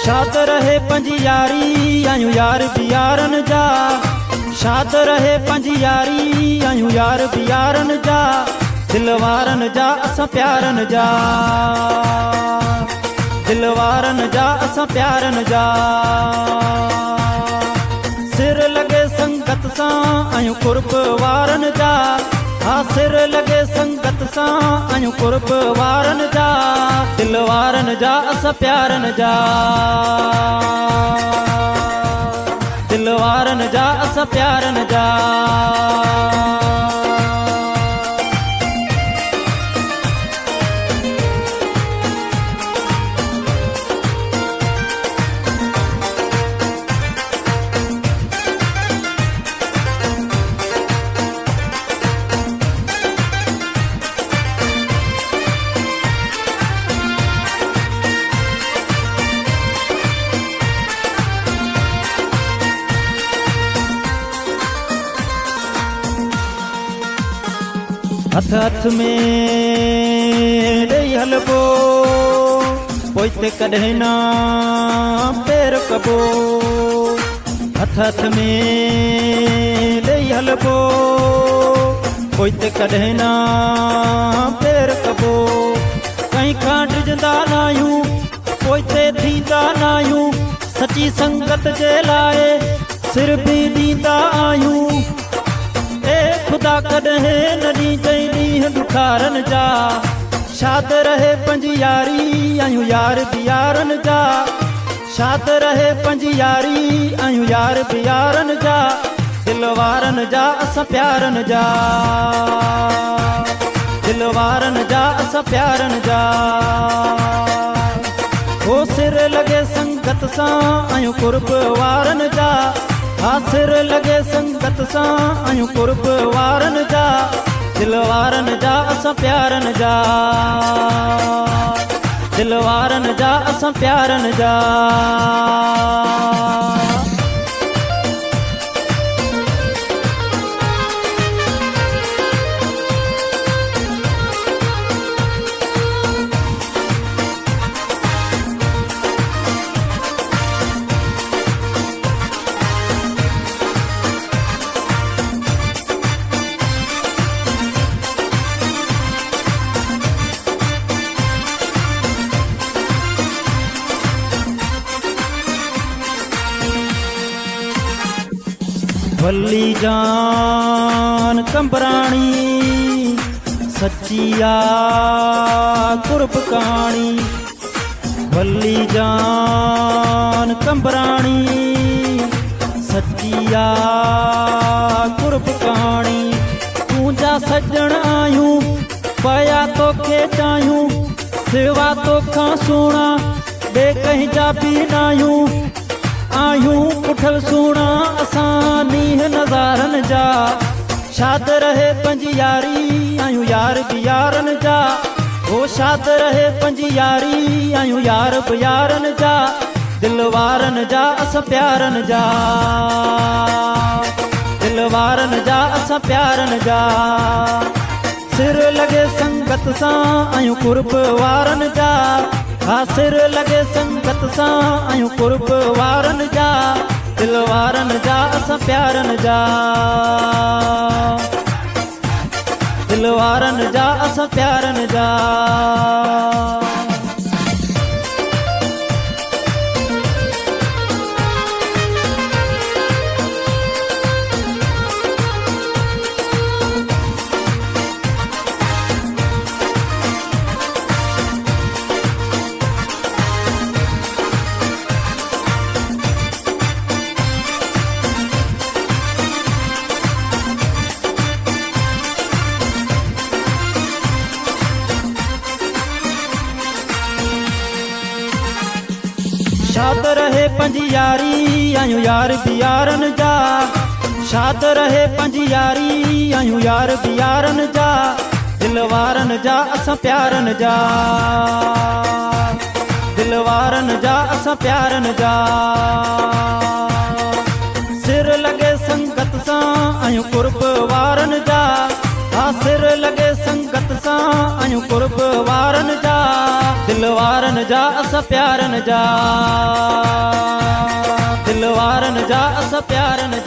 शाद रहे पंज यारी आयूं यार बियारन जा। शाद रहे पंज यारी आयूं यार बियारन जा। दिल वारन जा असां प्यारन जा। दिल वारन जा असां प्यारन जा। सिर लगे संगत सां आयूं कुर्ब वारन जा। हा सिर लगे संगत सां आयूं कुर्ब वारन जा। दिल वारन जा असां प्यारन जा। दिल वारन जा असां प्यारन जा। हथ हथ में ॾेई हलबो पोइ ते कॾहिं ना पेर कबो। हथ हथ में ॾेई हलबो पोइ ते कॾहिं ना पेर कबो। कंहिं खां डिॼंदा न आहियूं पोइ ते थींदा न आहियूं। सची संगत जे लाइ सिर बि ॾींदा आहियूं। ए खुदा कॾहिं न ॾींदई ॾींहं ॾुखारन जा। शाद रहे पंज यारी आयूं यार बियारन जा। शाद रहे पंज यारी आयूं यार बियारन जा। दिल वारन जा असां प्यारन जा। दिल वारन जा असां प्यारन जा। हो सिर लगे संगत सां आयूं कुर्ब वारन जा। हा सिर लगे संगत सां आयूं कुर्ब वारन जा। दिल वारन जा असां प्यारन जा। दिल वारन जा असां प्यारन जा। भली जान कंबराणी सच्चिया कुर्ब कहानी। भली जान कंबराणी सच्चिया कुर्ब कहानी। तूंजा सजण आयूं पया तोखे चाहियूं। सिवा तोखां सोना ॿे कंहिं जा बि न आयूं। पुठल सुणा असां नीह नज़ारन जा। शाद रहे पंज यारी आयूं यार बियारन जा। हो शाद रहे पंज यारी आयूं यार बियारन जा। दिल वारन जा असां प्यारन जा। दिल वारन जा असां प्यारन जा। सिर लगे संगत सां आयूं कुर्ब वारन जा। हा सिर लगे संगत सां आयूं कुर्ब वारन जा। दिल वारन जा असां प्यारन जा। दिल वारन जा असां प्यारन जा। शाद रहे पंज यारी आयूं यार बियारन जा। शाद रहे पंज यारी आयूं यार बियारन जा। दिल वारन जा असां प्यारन जा। दिल वारन जा असां प्यारन जा। सिर लगे संगत सां आयूं कुर्ब वारन जा। हा सिर लगे संगत मोहब्बत सां आहियूं कुर्ब वारन जा, दिल वारन जा असां प्यारन जा, दिल वारन जा असां प्यारन